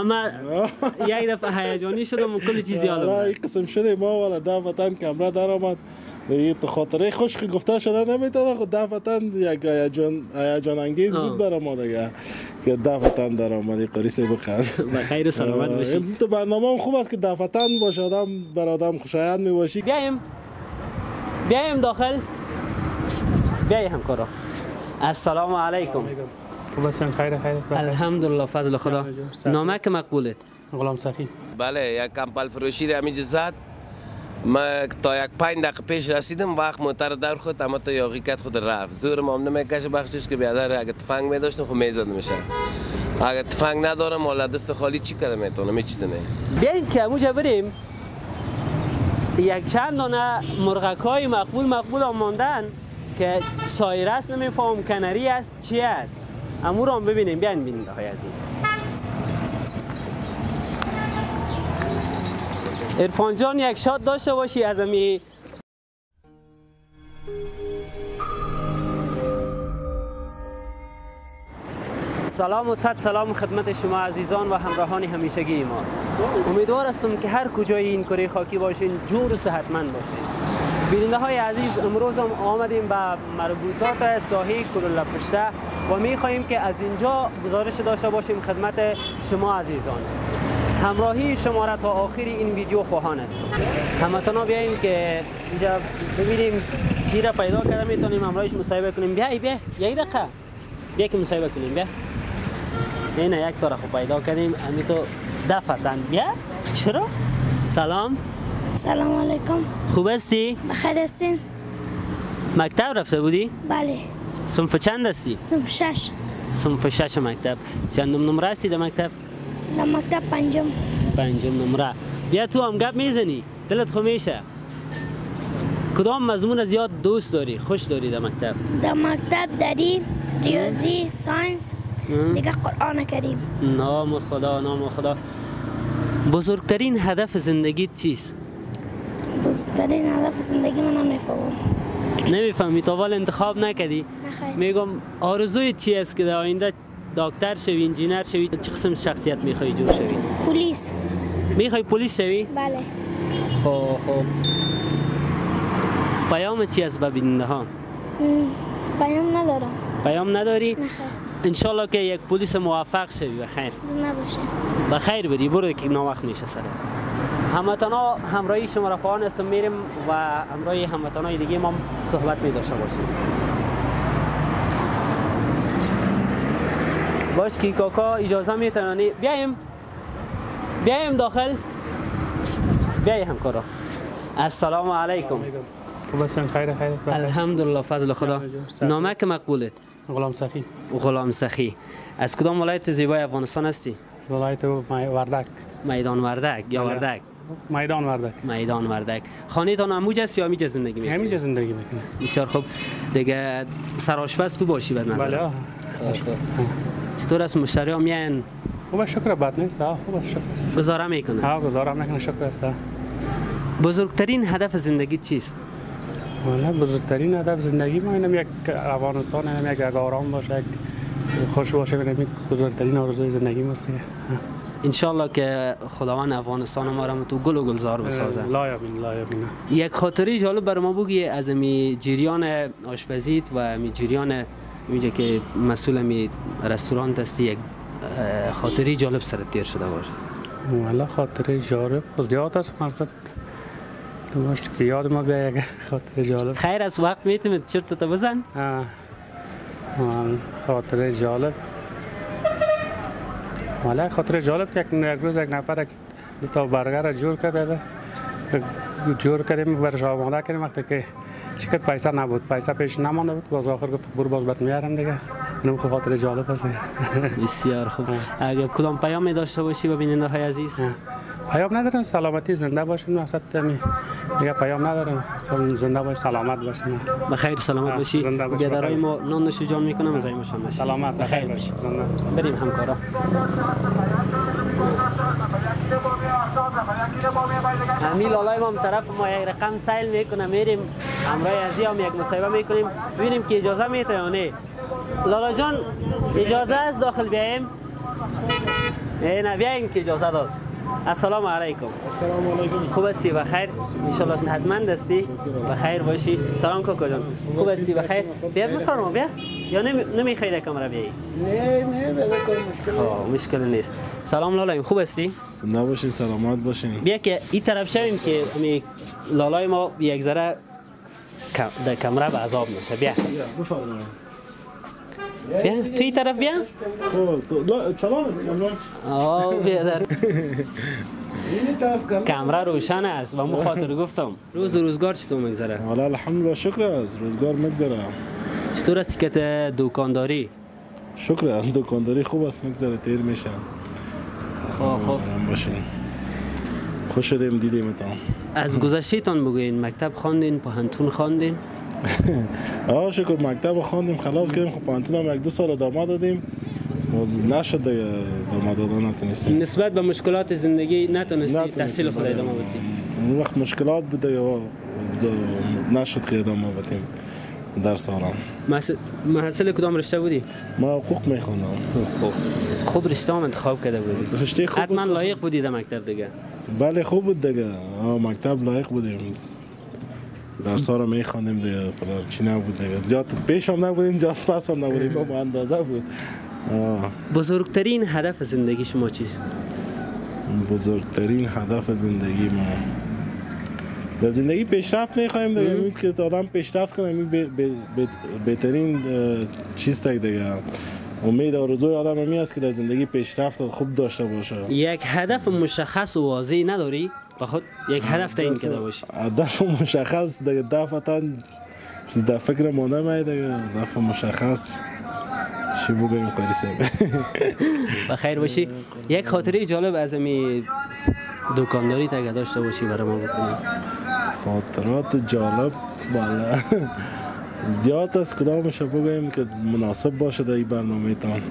اما یک دفعه هیجانی شدم و کل چیز یادم رفت. رفت. این قسم شده ما والا ده وطن کمره در آمد. این خاطره خوش که گفته شده نمیتونه خود ده وطن یک هیجان انگیز بود برای ما دیگه که ده وطن در آمد قریس بخند. بخیر و سلامت باشی. این تو برنامه هم خوب است که ده وطن باشه آدم بر آدم خوشایند میباشی. بیایم داخل. بیایم همکارا. السلام علیکم. خوب هستین؟ خیر. الحمدلله فضل خدا. نامک مقبولت. غلام سخی. بله یک کمپل فروشی را همینجا زد. ما تا یک 5 دقیقه پیش رسیدم وقت موتر در خود اما تا یاقی کت خود رفت زور ما نمیکشه بخشش که بیادر اگه تفنگ میداشتم خب میزد میشه اگه تفنگ ندارم حالا دست خالی چی کنم میتونم هیچ چیزی نه. بیاین که اموجا بریم یک چند دانه مرغکای مقبول ماندن که سایر است نمیفهم کنری است چی است امو رو هم ببینیم. بیاین ببینید آقای عزیز. عرفان جان یک شات داشته باشی از امی. سلام و صد سلام خدمت شما عزیزان و همراهان همیشگی ما. امیدوار هستم که هر کجای این کره خاکی باشین جور و صحتمند باشین. بیننده های عزیز امروز هم آمدیم به مربوطات ساحل کلالپشته و می خواهیم که از اینجا گزارش داشته باشیم خدمت شما عزیزان. همراهی شما را تا آخر این ویدیو خواهان است. همتنا بیاییم که اینجا ببینیم کی را پیدا کرده میتونیم همراهش مصاحبه کنیم. بیا یک دقیقه بیا که مصاحبه کنیم. بیا اینه یک طرف پیدا کردیم امی تو دفتن. بیا چرا؟ سلام علیکم. خوب هستی؟ بخیر هستین؟ مکتب رفته بودی؟ بله. صنف چند هستی؟ صنف 6. صنف 6 مکتب. چندم نمره هستی در مکتب؟ در مکتب پنجم نمره. بیا تو هم گپ میزنی دلت خو میشه. کدام مضمون زیاد دوست داری خوش داری در مکتب؟ در مکتب دری ریاضی ساینس دیگه قرآن کریم. نام خدا. بزرگترین هدف زندگیت چیست؟ بزرگترین هدف زندگی من نمیفهمی تا وال انتخاب نکردی؟ نخیر. میگم آرزوی چی است که در آینده دکتر شوی انجینر شوی چه قسم شخصیت میخوای جور شوی؟ پلیس. میخوای پلیس شوی؟ بله. خب پیام چی است به بیننده ها؟ پیام نداری؟ نخیر. انشالله که یک پلیس موفق شوی. بخیر. زنده باشه. بخیر بری برو که ناوقت میشه سره. هموطنا همراهی شما را خواهان هستم میریم و همراهی هموطنای دیگه ما صحبت می داشته باشیم. باش کی کاکا اجازه میتونی بیایم داخل. بیایم همکارا. السلام علیکم. خوب هستین؟ خیر. الحمدلله فضل خدا. نامک مقبولت؟ غلام سخی. از کدام ولایت زیبای افغانستان هستی؟ ولایت وردک. میدان وردک یا وردک؟ میدان وردک. خانه تان هموجه است یا همیجا زندگی میکنی؟ همینجا زندگی میکنم. بسیار خوب. دیگه سرآشپز تو باشی به نظر. بله. چطور است مشتری ها میان؟ خوب شکر بد نیست. خوب شکر. گزاره میکنه؟ گزاره میکنه شکر است. بزرگترین هدف زندگی چیست؟ والا بزرگترین هدف زندگی ما اینم یک افغانستان اینم یک آرام باشه یک خوش باشه اینم بزرگترین آرزوی زندگی ماست. انشالله که خداوند افغانستان ما را تو گل و گلزار بسازه. لا یابین. یک خاطره جالب برای ما بگی از می جریان آشپزیت و می جریان اینجا که مسئول می رستوران هستی یک خاطره جالب سرت دیر شده باشه. والا خاطره جالب زیاد است مقصد تو باش که یاد ما بیا یک خاطره جالب. خیر از وقت میتونید چرت تا بزن. خاطره جالب والا خاطره جالب که یک روز یک نفر دو تا برگر جور کردیم برش آماده کردیم وقتی که شکت پیسه نبود پیسه پیش نمانده بود باز آخر گفت برو باز برات میارم دیگه. اینم خاطره جالب است. بسیار خوب. اگر کدام پیام داشته باشی به بیننده های عزیز؟ پیام ندارم سلامتی زنده باشین مقصد دیگه پیام ندارم زنده باش سلامت باشین. بخیر سلامت باشی. بیادرای ما نان نوش جان میکنم زایمشان نشی. سلامت بخیر باشی. بریم همکارا. همین لالای ما طرف ما یک رقم سیل میکنه میریم همراه ازی هم یک مصاحبه میکنیم ببینیم که اجازه میده یا نه. لالا جان اجازه است داخل بیایم؟ نه بیاین که اجازه داد. السلام علیکم. السلام علیکم. خوب هستی بخیر؟ ان شاء الله صحتمند هستی؟ بخیر باشی. سلام کاکا جان. خوب هستی بخیر؟ بیا بفرما بیا. یا نمیخوای کامera بیایی؟ نه بده کار مشکل نیست. سلام لالا خوب هستی؟ نباشین سلامت باشین. بیا که این طرف شویم که می لالای ما یک ذره در کامera به عذاب نشه. بیا. بفرمایید. بیا تو این طرف بیا. چلان است کامرا. بیا در کامera روشن است و مخاطر گفتم. روز روزگار چطور میگذره؟ والا الحمدلله شکر است روزگار میگذره. چطور است که دکانداری؟ شکر دکانداری خوب است میگذره تیر میشه. خوب باشین. خوش شدیم دیدیمتان. از گذشته‌تان بگوین مکتب خواندین پانتون خواندین؟ شکر مکتب خواندیم خلاص کردیم خب پانتون هم 1-2 سال ادامه دادیم نشد ادامه دادن نتونستیم. نسبت به مشکلات زندگی نتونستی تحصیل خود ادامه بدی؟ اون وقت مشکلات بوده یا نشد که ادامه بدیم درس آرام. محصل کدام رشته بودی؟ ما حقوق میخوندم. خوب رشته هم انتخاب کرده بودی. رشته خوب حتما لایق بودی در مکتب دیگه. بله خوب بود دیگه. مکتب لایق بودیم. درس ها رو میخوانیم دیگه چی نبود دیگه. زیاد پیش هم نبودیم زیاد پس هم نبودیم با اندازه بود. بزرگترین هدف زندگی شما چیست؟ بزرگترین هدف زندگی ما در زندگی پیشرفت میخوایم دیگه. امید که آدم پیشرفت کنه بهترین چیز دیگه. امید آرزوی آدم همی است که در زندگی پیشرفت خوب داشته باشه. یک هدف مشخص و واضح نداری؟ بخود یک هدف تعیین کرده باشی. هدف مشخص دیگه دفعتا چیز در فکر ما نمیاد دیگه. هدف مشخص چی بگویم قریسه. بخیر باشی. یک خاطره جالب از امی دکانداری تا داشته باشی برای ما بکنی. خاطرات جالب بالا زیاد است کدامش بگویم که مناسب باشه در این برنامه تان.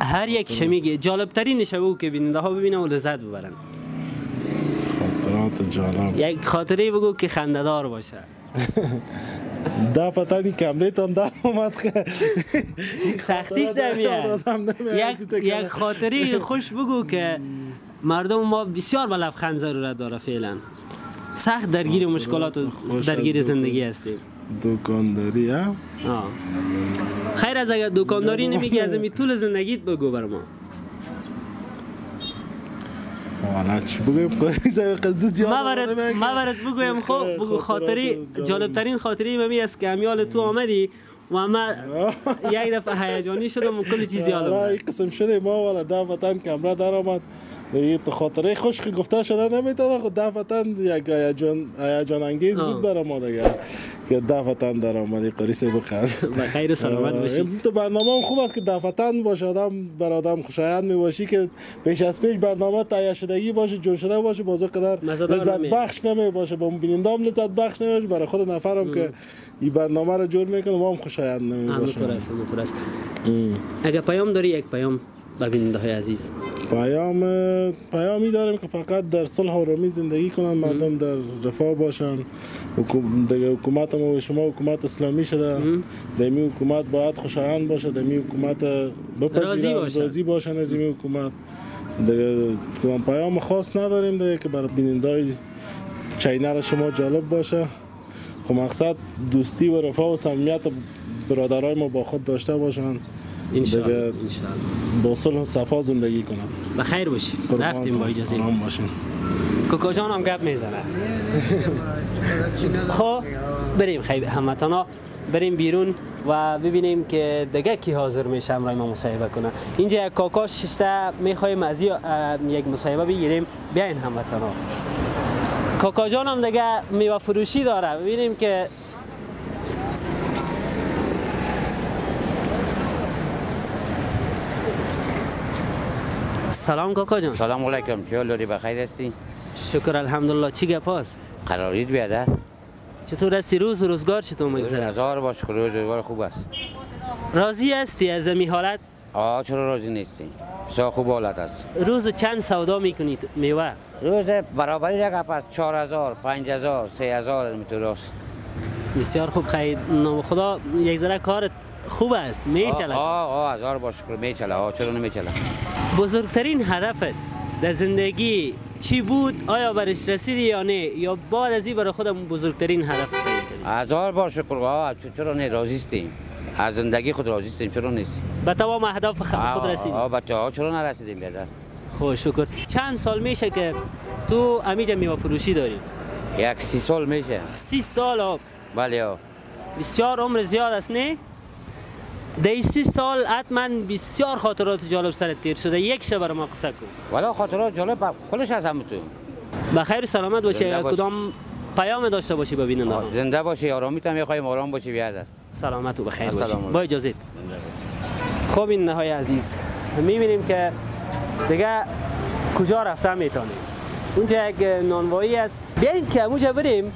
هر یک شمیگه جالب ترین شبو که بیننده ها ببینن و لذت ببرن. خاطرات جالب یک خاطره بگو که خنده‌دار باشه. دفعتا این کمره تان در اومد که سختیش نمیاد. یک خاطره خوش بگو که مردم ما بسیار به لبخند ضرورت داره فعلا. سخت درگیر مشکلات و درگیر زندگی هستیم. دکانداری ها؟ خیر از اگر دکانداری نمیگی از امی طول زندگیت بگو بر ما. والا چی بگویم قریزه قضیت یاد ما بگویم خب بگو خاطری جالب ترین خاطری ممی است که امیال تو آمدی و ما یک دفعه هیجانی شدم و کل چیز یادم والا این قسم شده ما والا دفعتا کامرا در آمد این خاطره خوش که گفته شده نمیتونه خود دفعتا یک هیجان انگیز بود برای ما دیگه که دفعتا در آمدی قریسه بخند بخیر و سلامت باشی. تو برنامه هم خوب است که دفعتا باشه آدم بر آدم خوشایند می باشی که پیش از پیش برنامه تهیه شدگی باشه جور شده باشه بازو قدر لذت بخش نمی باشه با بیننده هم لذت بخش نمی باشه برای خود نفرم که این برنامه رو جور میکنه ما هم خوشایند نمی باشه. همونطور است. اگه پیام داری یک پیام به بیننده های عزیز. پیامی داریم که فقط در صلح و آرامی زندگی کنن مردم در رفاه باشن. حکومت ما و شما حکومت اسلامی شده دمی حکومت باید خوشایند باشه دمی حکومت بپذیرن راضی باشن از این حکومت دیگه. پیام خاص نداریم دیگه که برای بیننده‌های چینل شما جالب باشه. خب مقصد دوستی و رفاه و صمیمیت برادرای ما با خود داشته باشن انشاءالله با صلح و صفا زندگی کنن. بخیر باشی. رفتیم با اجازه. کوکو جان هم گپ میزنه. خب بریم خیلی هموطنا بریم بیرون و ببینیم که دیگه کی حاضر میشه امروز ما مصاحبه کنه. اینجا یک کاکا ششته میخوایم از یک مصاحبه بگیریم. بیاین هموطنا. کاکا جان هم دیگه میوه فروشی داره. ببینیم که سلام کاکا جان. سلام علیکم. چه حالی بخیر هستی؟ شکر الحمدلله. چی گپ است؟ قراریت بیاده. چطور هستی؟ روز و روزگار چطور میگذره؟ هزار باش که روزگار خوب است. راضی هستی از این حالت؟ چرا راضی نیستی؟ بسیار خوب حالت است. روز چند سودا میکنید میوه؟ روز برابری رقم است 4000 5000 3000 میتونه است. بسیار خوب. خیر خدا یک ذره کار خوب است میچله. هزار باش که میچله. چرا نمیچله؟ بزرگترین هدفت در زندگی چی بود؟ آیا برش رسیدی یا نه؟ یا بعد از این برای خودم بزرگترین هدف تعیین کردی؟ 1000 بار شکر. چرا نه راضی هستیم؟ از زندگی خود راضی هستیم، چرا نیست؟ به تمام اهداف خود رسیدی؟ بچه‌ها چرا نرسیدیم بیادر؟ خب شکر. چند سال میشه که تو امیجا میوه فروشی داری؟ یک 30 سال میشه. 30 سال؟ بله ها. بسیار عمر زیاد است نه؟ در 30 سال حتما بسیار خاطرات جالب سرت تیر شده. یک شب برای ما قصه کن. والا خاطرات جالب کلش از همون تو. بخیر و سلامت باشی. کدام پیام داشته باشی ببیننده ها؟ زنده باشی، آرامی تام میخوایم آرام باشی بیادر. سلامت و بخیر باشی. با اجازت. خب این نهای عزیز میبینیم که دیگه کجا رفتن میتونیم. اونجا یک نانوایی است. بیاین که اونجا بریم.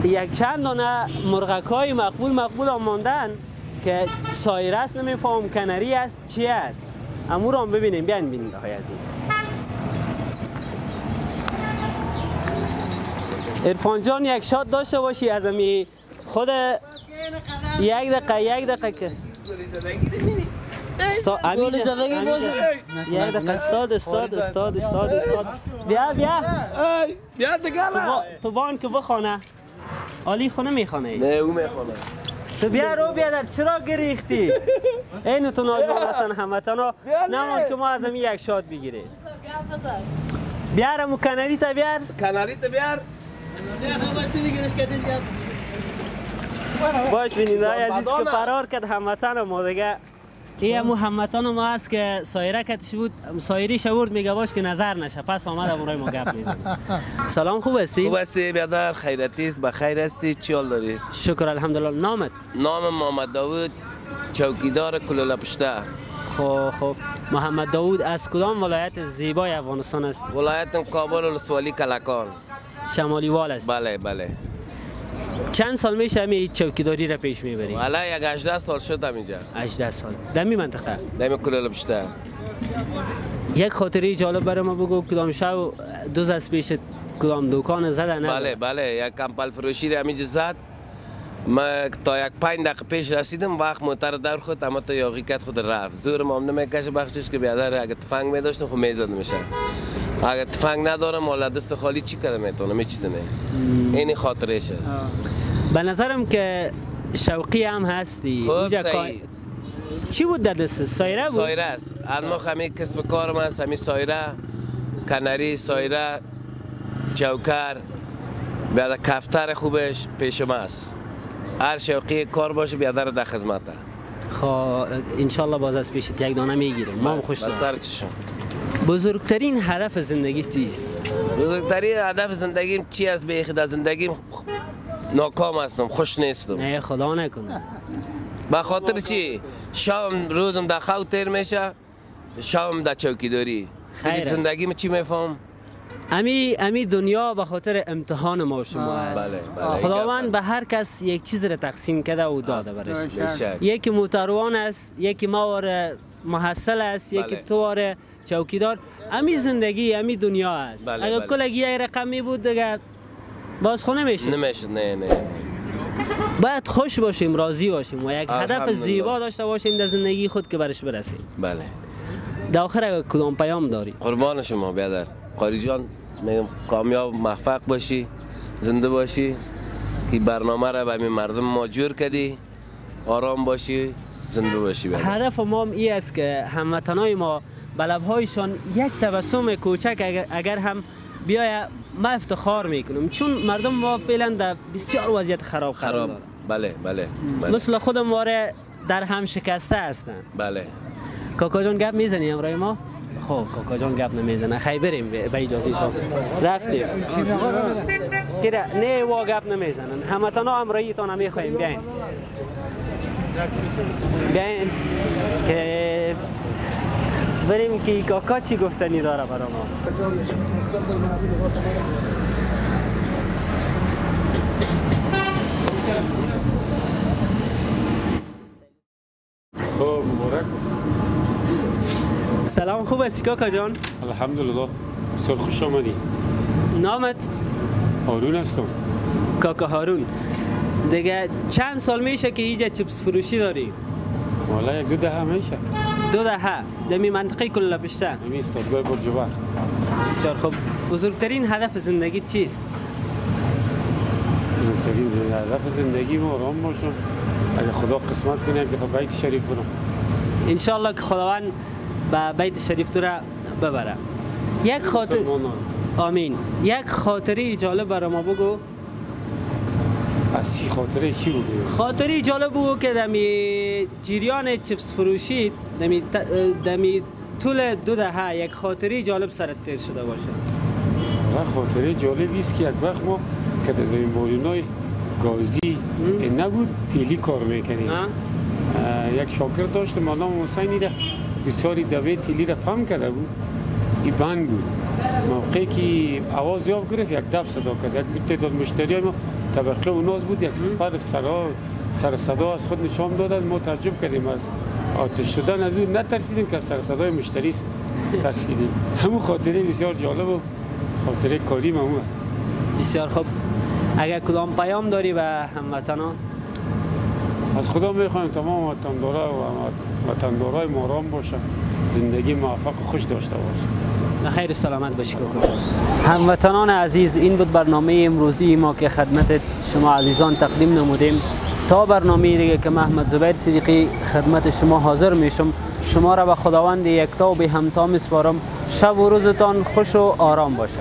یک چند دانه مرغکای مقبول آماندن که سایر است، نمیفهم کنری است چی است. امو رو هم ببینیم. بیاین بیننده های عزیز. عرفان جان یک شات داشته باشی از امی خود یک دقیقه که استاد بیا تو بان که بخونه. علی خونه میخونه؟ نه او میخونه. تو بیا رو بیادر چرا گریختی؟ اینو تو ناجوان هستن همتانا نمان که ما از امی یک شات بگیره. بیارم و کنری تا بیار. باش بیننده های عزیز که فرار کرد هموطن ما دیگه. این همو هموطن ما هست که سایره کتش بود، سایری شورد میگه باش که نظر نشه، پس آمد برای ما گپ میزنه. سلام، خوب هستی؟ خوب هستی بیادر؟ خیرتی است، بخیر هستی؟ چی حال داری؟ شکر الحمدلله. نامت؟ نام محمد داوود، چوکیدار کلوله پشته. خب محمد داوود از کدام ولایت زیبای افغانستان است؟ ولایت کابل ولسوالی کلکان. شمالی وال است. بله. چند سال میشه همی چوکیداری را پیش میبری؟ والا یک 18 سال شد اینجا. 18 سال. دمی منطقه؟ دمی کلوله پشته. یک خاطره جالب برای ما بگو. کدام شب دوز از پیش کدام دکان زدن؟ بله یک کمپل فروشی را همینجا زد. ما تا یک 5 دقیقه پیش رسیدم، وقت موتر در خود اما تا یاقی کت خود رفت. زورم هم نمیکشه بخشش که بیادر اگه تفنگ میداشتم خب میزد میشه. اگه تفنگ ندارم والا دست خالی چی کنم میتونم؟ هیچ چیزی نه. این خاطرش است. به نظرم که شوقی هم هستی. اینجا چی بود در دست؟ سایره بود؟ سایره است. اما همین کسب کارم است، همین سایره، کنری، سایره، چوکر، بیادر کفتر خوبش پیشم است. هر شوقی کار باشه بیادر در خدمته. خب انشالله باز از پیشت یک دانه میگیرم. ما هم خوش سر چشم. بزرگترین هدف زندگی چیست؟ بزرگترین هدف زندگیم چی است؟ بیخی در زندگیم ناکام هستم، خوش نیستم. نه خدا نکنه. به خاطر چی؟ شام روزم در خو تیر میشه، شام در چوکیداری. خیر زندگیم چی میفهم؟ امی دنیا به خاطر امتحان ما شما است. بله. خداوند به هر کس یک چیز را تقسیم کرده و داده برش. یکی موتروان است، یکی ماور محصل است، یکی توار چوکیدار. امی زندگی، امی دنیا است. اگر کلگی یک رقمی بود دیگه باز خونه نمیشه. نه. باید خوش باشیم، راضی باشیم و یک هدف زیبا داشته باشیم در زندگی خود که برش برسیم. بله. در آخر کدام پیام داری؟ قربان شما بیادر. قاری جان میگم کامیاب موفق باشی، زنده باشی، که برنامه را به همین مردم ما جور کردی، آرام باشی، زنده باشی بیادر. هدف ما این است که هموطنای ما به لب‌هایشان یک تبسم کوچک اگر هم بیاید ما افتخار میکنم، چون مردم ما فعلا در بسیار وضعیت خراب قرار دارند. بله. مثل خودم واره در هم شکسته هستند. بله. کاکا جان گپ میزنی امروز ما؟ خب کاکا جان گپ نمیزنه. خیلی بریم به اجازه شما. رفتیم. نه وا گپ نمیزنن. همتانا امروزی تا نمیخوایم بیاین که بریم که کاکا چی گفتنی داره برای ما. خب مبارک. سلام، خوب هستی کاکا جان؟ الحمدلله. بسیار خوش آمدی. نامت؟ هارون هستم. کاکا هارون. دیگه چند سال میشه که اینجا چیپس فروشی داری؟ والا 1-2 دهه میشه. 2 دهه دمی منطقه کل پشته همین ایستادگاه برج‌بر. بسیار خوب. بزرگترین هدف زندگی چیست؟ بزرگترین هدف زندگی ما آرام باشم. اگه خدا قسمت کنه یک دفعه بیت شریف برم. انشالله که خداوند به بیت شریف تو را ببره. یک خاطر آمین. یک خاطره جالب برای ما بگو. از چی خاطره چی بگو؟ خاطره جالب بگو که دمی جریان چپس فروشی دمی طول 2 دهه یک خاطره جالب سرت تیر شده باشه. خاطره جالبی است که یک وقت ما که در زمین بارونای گازی نبود تیلی کار میکنیم. یک شاگرد داشت مولانا حسینی را بسیاری دوی تیلی را پم کرده بود. این بند بود. موقعی که آواز یاب گرفت یک دب صدا کرد. یک تعداد مشتریای ما طبقه اوناز بود. یک سفر سر صدا از خود نشان دادن. ما تعجب کردیم از آتش شدن از اون نترسیدیم که از سر صدای مشتری ترسیدیم. همون خاطره بسیار جالب و خاطره کاری ممنوع است. بسیار خوب. اگر کدام پیام داری به هموطنان؟ از خدا میخوایم تمام وطندارای ما آرام باشن، زندگی موفق و خوش داشته باشن. خیر سلامت باشی کوکو. هموطنان عزیز، این بود برنامه امروزی ما که خدمت شما عزیزان تقدیم نمودیم. تا برنامه دیگه که محمد زبیر صدیقی خدمت شما حاضر میشم، شما را به خداوند یکتا و به همتا میسپارم. شب و روزتان خوش و آرام باشه.